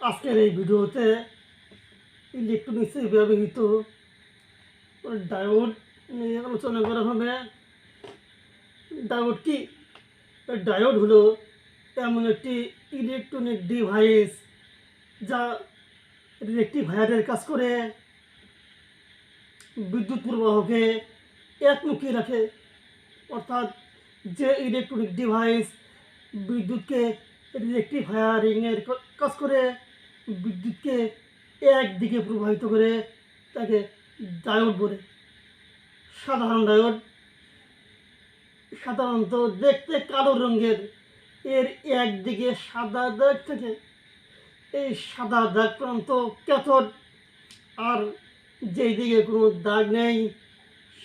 আজকের এই ভিডিওতে ইলেকট্রনিক্সে ব্যবহৃত ডায়োড নিয়ে আলোচনা করা হবে। ডায়োড কি? ডায়োড হলো এমন একটি ইলেকট্রনিক ডিভাইস যা রেকটিফায়ারের কাজ করে, বিদ্যুৎ প্রবাহকে একমুখী রাখে। অর্থাৎ যে ইলেকট্রনিক ডিভাইস বিদ্যুৎকে রেকটিফায়ারিংয়ের কাজ করে, বিদ্যুৎকে একদিকে প্রবাহিত করে, তাকে ডায়োড বলে। সাধারণত দেখতে কালো রঙের, এর একদিকে সাদা দাগ থাকে। এই সাদা দাগ প্রান্ত ক্যাথোড, আর যেই দিকে কোনো দাগ নেই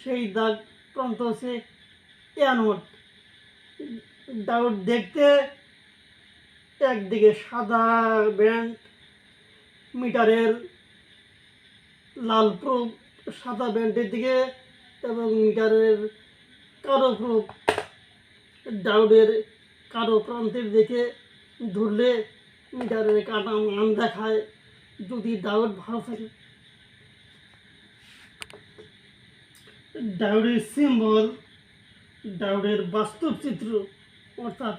সেই দাগ প্রান্ত হচ্ছে অ্যানোড। ডায়োড দেখতে একদিকে সাদা ব্যান্ড, মিটারের লাল প্রুফ সাদা ব্যান্ডের দিকে, এবং মিটারের কালো প্রুফ ডায়োডের কালো প্রান্তের দিকে ধরলে মিটারের কাটা মান দেখায়, যদি ডায়োড ভালো থাকে। ডায়োডের সিম্বল, ডায়োডের বাস্তব চিত্র, অর্থাৎ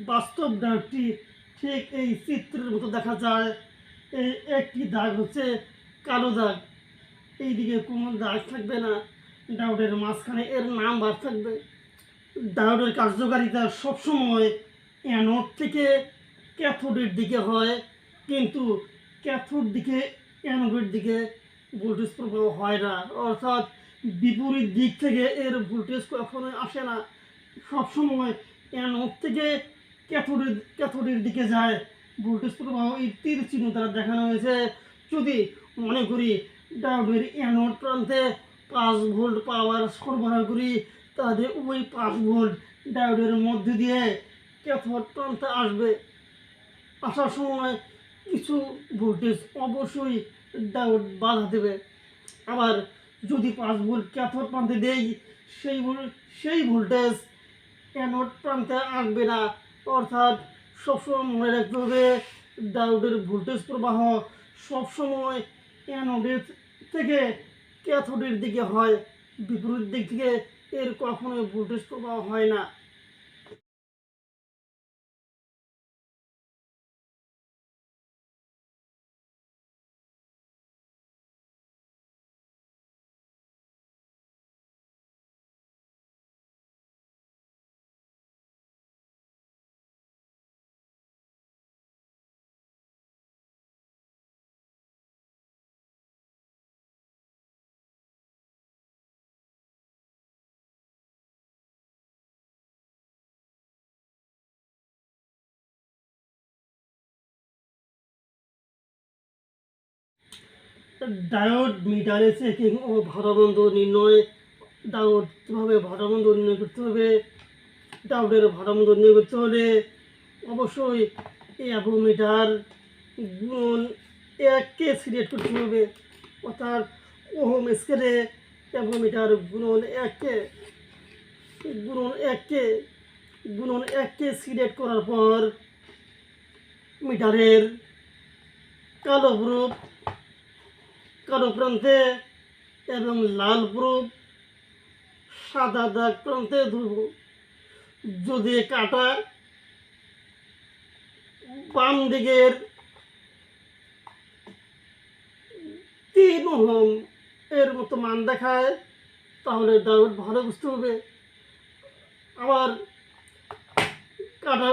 বাস্তব ডায়োডটি ঠিক এই চিত্রের মতো দেখা যায়। এই একটি দাগ হচ্ছে কালো দাগ, এইদিকে কোনো দাগ থাকবে না, ডায়োডের মাঝখানে এর নাম্বার থাকবে। ডায়োডের কার্যকারিতা সবসময় অ্যানোড থেকে ক্যাথোডের দিকে হয়, কিন্তু ক্যাথোড দিকে অ্যানোডের দিকে ভোল্টেজ প্রবাহ হয় না। অর্থাৎ বিপরীত দিক থেকে এর ভোল্টেজ কখনোই আসে না, সবসময় অ্যানোড থেকে ক্যাথোডের দিকে যায় ভোল্টেজ প্রবাহ। এই তীর চিহ্ন দ্বারা দেখানো হয়েছে। যদি মনে করি ডায়োডের অ্যানোড প্রান্তে 5 ভোল্ট পাওয়ার সরবরাহ করি, তাহলে ওই 5 ভোল্ট ডায়োডের মধ্যে দিয়ে ক্যাথোড প্রান্তে আসবে। আসার সময় কিছু ভোল্টেজ অবশ্যই ডায়োড বাধা দেবে। আবার যদি 5 ভোল্ট ক্যাথোড প্রান্তে দেই, সেই ভোল্টেজ অ্যানোড প্রান্তে আসবে না। অর্থাৎ সবসময় মনে রাখতে হবে, ডায়োডের ভোল্টেজ প্রবাহ সবসময় অ্যানোডের থেকে ক্যাথোডের দিকে হয়, বিপরীত দিক থেকে এর কখনোই ভোল্টেজ প্রবাহ হয় না। ডায়োড মিটারে চেকিং ও ভারবন্ধ নির্ণয়। ডায়োড কীভাবে ভারবন্ধ নির্ণয় করতে হবে? ডায়োডের ভারবন্ধ নির্ণয় করতে হলে অবশ্যই অ্যাভোমিটার গুণন 1কে সিলেক্ট করতে হবে। অর্থাৎ ওহম স্কেলে অ্যাভোমিটার গুণন 1কে সিলেক্ট করার পর মিটারের কালো প্রান্তে এবং লাল প্রুফ সাদা দাগ প্রান্তে ধরব। যদি কাটা বাম দিকের 3 ওহম এর মতো মান দেখায়, তাহলে ডায়োড ভালো বুঝতে হবে। আবার কাটা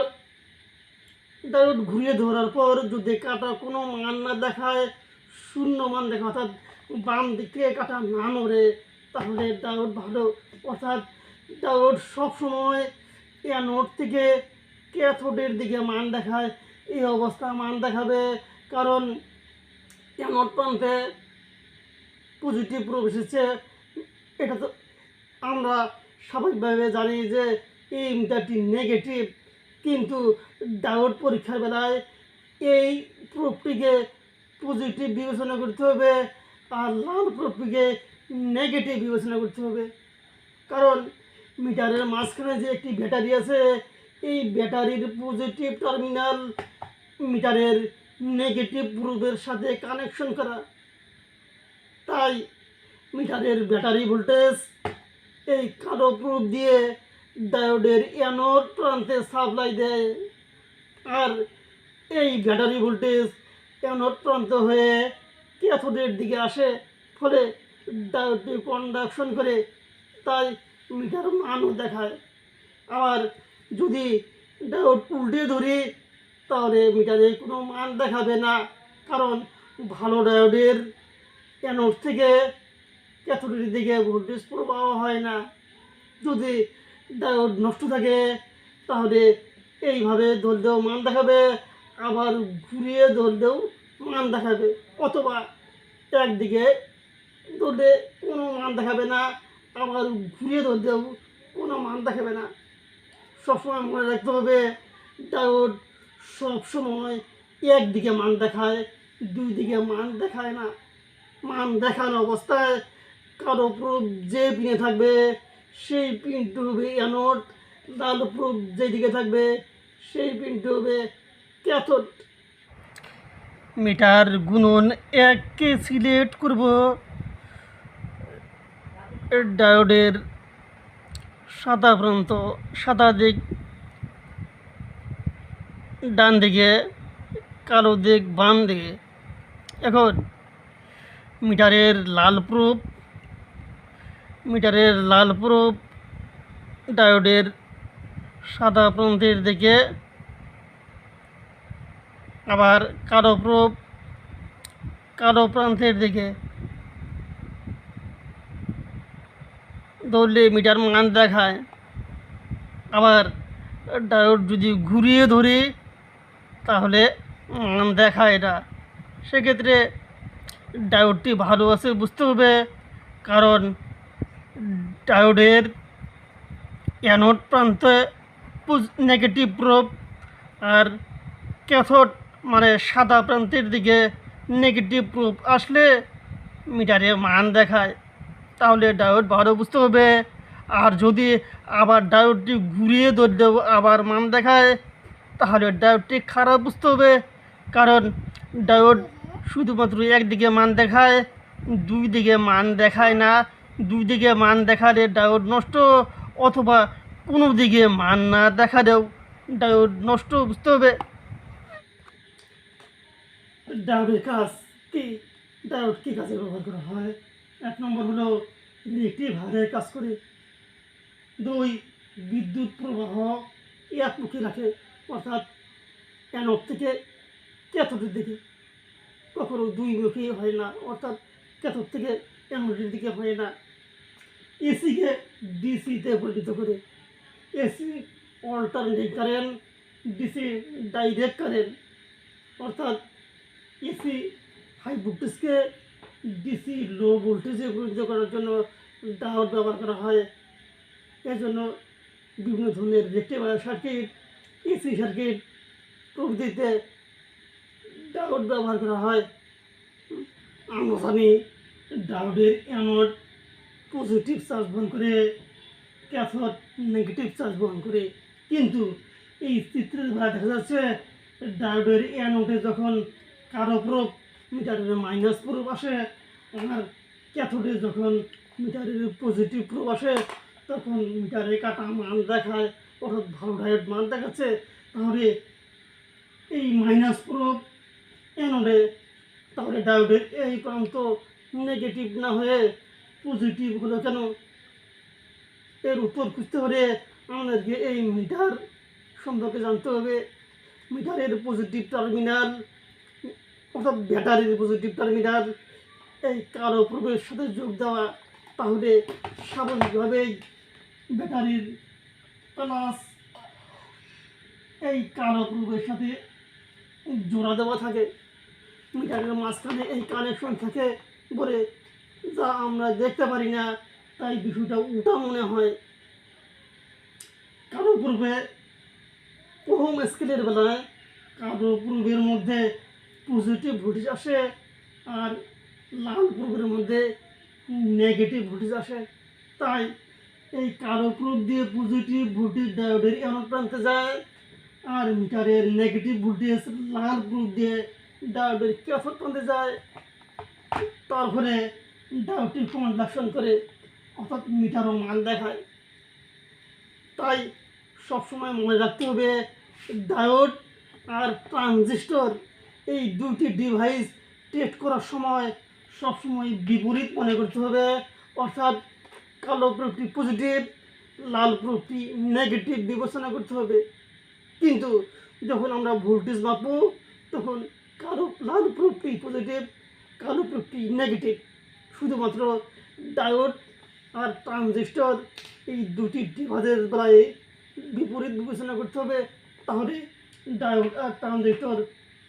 ডায়োড ঘুরিয়ে ধরার পর যদি কাটা কোনো মান না দেখায়, 0 মান দেখা, অর্থাৎ বাম দিক থেকে কাটা না নড়ে, তাহলে ডায়োড ভালো। অর্থাৎ ডায়োড সবসময় অ্যানোড থেকে ক্যাথোডের দিকে মান দেখায়। এই অবস্থা মান দেখাবে, কারণ অ্যানোড প্রান্তে পজিটিভ প্রবেশ এসেছে। এটা তো আমরা স্বাভাবিকভাবে জানি যে এই মিটারটি নেগেটিভ, কিন্তু ডায়োড পরীক্ষার বেলায় এই প্রুফটিকে পজিটিভ বিবেচনা করতে হবে, আর লাল প্রুফটিকে নেগেটিভ বিবেচনা করতে হবে। কারণ মিটারের মাঝখানে যে একটি ব্যাটারি আছে, এই ব্যাটারির পজিটিভ টার্মিনাল মিটারের নেগেটিভ প্রুফের সাথে কানেকশন করা। তাই মিটারের ব্যাটারি ভোল্টেজ এই কালো প্রুফ দিয়ে ডায়োডের অ্যানোড প্রান্তে সাপ্লাই দেয়, আর এই ব্যাটারি ভোল্টেজ অ্যানোড প্রান্ত হয়ে ক্যাথোডের দিকে আসে, ফলে ডায়োডটি কন্ডাকশন করে, তাই মিটার মানও দেখায়। আবার যদি ডায়োড উল্টে ধরি তাহলে মিটারে কোনো মান দেখাবে না, কারণ ভালো ডায়োডের অ্যানোড থেকে ক্যাথোডের দিকে ভোল্টেজ প্রবাহ হয় না। যদি ডায়োড নষ্ট থাকে তাহলে এইভাবে ধরলেও মান দেখাবে, আবার ঘুরিয়ে ধরলেও মান দেখাবে, অথবা একদিকে ধরলে কোনো মান দেখাবে না, আবার ঘুরিয়ে ধরলেও কোনো মান দেখাবে না। সবসময় মনে রাখতে হবে, ডায়োড সবসময় একদিকে মান দেখায়, দুই দিকে মান দেখায় না। মান দেখানো অবস্থায় কালো প্রুফ যে পিনে থাকবে সেই পিনটি হবে অ্যানোড, লাল প্রুফ যেদিকে থাকবে সেই পিনটি হবে ক্যাথোড। মিটার গুণন 1কে সিলেক্ট করব ডায়োডের সাদা প্রান্ত, সাদা দিক ডান দিকে, কালো দিক বাম দিকে। এখন মিটারের লাল প্রুফ ডায়োডের সাদা প্রান্তের দিকে, আবার কালো প্রুফ কালো প্রান্তের দিকে ধরলে মিটার মান দেখায়। আবার ডায়োড যদি ঘুরিয়ে ধরি তাহলে মান দেখায় এটা। সেক্ষেত্রে ডায়োডটি ভালো আছে বুঝতে হবে, কারণ ডায়োডের অ্যানোড প্রান্তে নেগেটিভ প্রুফ আর ক্যাথোড মানে সাদা প্রান্তের দিকে নেগেটিভ প্রুফ আসলে মিটারে মান দেখায়, তাহলে ডায়োড ভালো বুঝতে হবে। আর যদি আবার ডায়োডটি ঘুরিয়ে ধরলেও আবার মান দেখায় তাহলে ডায়োডটি খারাপ বুঝতে হবে, কারণ ডায়োড শুধুমাত্র একদিকে মান দেখায়, দুই দিকে মান দেখায় না। দুই দিকে মান দেখালে ডায়োড নষ্ট, অথবা কোনো দিকে মান না দেখালেও ডায়োড নষ্ট বুঝতে হবে। ডায়োডের কাজ কি? ডায়োড কী কাজে ব্যবহার করা হয়? 1 নম্বর হলো রিলেটিভ হারে কাজ করে। 2, বিদ্যুৎ প্রবাহ একমুখী রাখে, অর্থাৎ অ্যানোড থেকে ক্যাথোডের দিকে, কখনো দুইমুখী হয় না, অর্থাৎ ক্যাথোড থেকে অ্যানোডের দিকে হয় না। এসিকে ডিসিতে পরিণত করে। AC alternating current, DC direct current, অর্থাৎ এসি হাই ভোল্টেজকে ডিসি লো ভোল্টেজে পরিণত করার জন্য ডায়োড ব্যবহার করা হয়। এজন্য বিভিন্ন ধরনের রেক্টিফায়ার সার্কিট, এসি সার্কিট প্রভৃতিতে ডায়োড ব্যবহার করা হয়। আমরা জানি ডায়োডের অ্যানোড পজিটিভ চার্জ বহন করে, ক্যাথোড নেগেটিভ চার্জ বহন করে, কিন্তু এই চিত্রের দ্বারা দেখা যাচ্ছে ডায়োডের অ্যানোডে যখন কালো প্রুফ মিটারের মাইনাস প্রুফ আসে, আর ক্যাথোডে যখন মিটারের পজিটিভ প্রুফ আসে তখন মিটারে কাটা মান দেখায়, অর্থাৎ ভালো ডায়োড মান দেখাচ্ছে। তাহলে এই মাইনাস প্রুফ অ্যানোডে, তাহলে ডায়োডের এই প্রান্ত নেগেটিভ না হয়ে পজিটিভ হলো কেন? এর উত্তর খুঁজতে হলে আমাদেরকে এই মিটার সম্পর্কে জানতে হবে। মিটারের পজিটিভ টার্মিনাল, অর্থাৎ ব্যাটারির পজিটিভ টার্মিনাল এই কালো প্রুফের সাথে যোগ দেওয়া, তাহলে স্বাভাবিকভাবেই ব্যাটারির প্লাস এই কালো প্রুফের সাথে জোড়া দেওয়া থাকে। মিটারের মাঝখানে এই কানেকশন থাকে বলে যা আমরা দেখতে পারি না, তাই বিষয়টা উল্টা মনে হয়। কালো প্রুফে ওহম স্কেলের বেলায় কালো প্রুফের মধ্যে পজিটিভ ভোল্টেজ আসে, আর লাল প্রুফের মধ্যে নেগেটিভ ভোল্টেজ আসে। তাই এই কালো প্রুফ দিয়ে পজিটিভ ভোল্টেজ ডায়োডের অ্যানোড প্রান্তে যায়, আর মিটারের নেগেটিভ ভোল্টেজ লাল প্রুফ দিয়ে ডায়োডের ক্যাথোড প্রান্তে যায়, তারপরে ডায়োডটি কন্ডাকশন করে, অর্থাৎ মিটারও মান দেখায়। তাই সবসময় মনে রাখতে হবে ডায়োড আর ট্রানজিস্টর এই দুটি ডিভাইস টেস্ট করার সময় সবসময় বিপরীত মনে করতে হবে, অর্থাৎ কালো প্রোবটি পজিটিভ, লাল প্রোবটি নেগেটিভ বিবেচনা করতে হবে। কিন্তু যখন আমরা ভোল্টেজ মাপবো তখন লাল প্রোবটি পজিটিভ, কালো প্রোবটি নেগেটিভ। শুধুমাত্র ডায়োড আর ট্রানজিস্টর এই দুটি ডিভাইসের বেলায় বিপরীত বিবেচনা করতে হবে, তাহলে ডায়োড আর ট্রানজিস্টর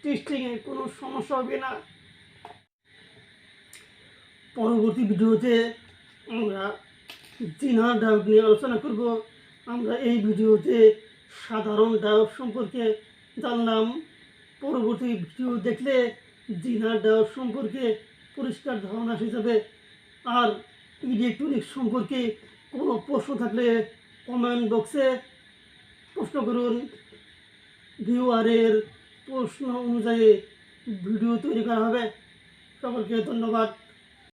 টেস্টিংয়ে কোনো সমস্যা হবে না। পরবর্তী ভিডিওতে আমরা জিনার ডায়োড নিয়ে আলোচনা করব। আমরা এই ভিডিওতে সাধারণ ডায়োড সম্পর্কে জানলাম। পরবর্তী ভিডিও দেখলে জিনার ডায়োড সম্পর্কে পরিষ্কার ধারণা এসে যাবে। আর ইলেকট্রনিক্স সম্পর্কে কোনো প্রশ্ন থাকলে কমেন্ট বক্সে প্রশ্ন করুন। ভিউয়ারের প্রশ্ন অনুযায়ী ভিডিও তৈরি করা হবে। সকলকে ধন্যবাদ।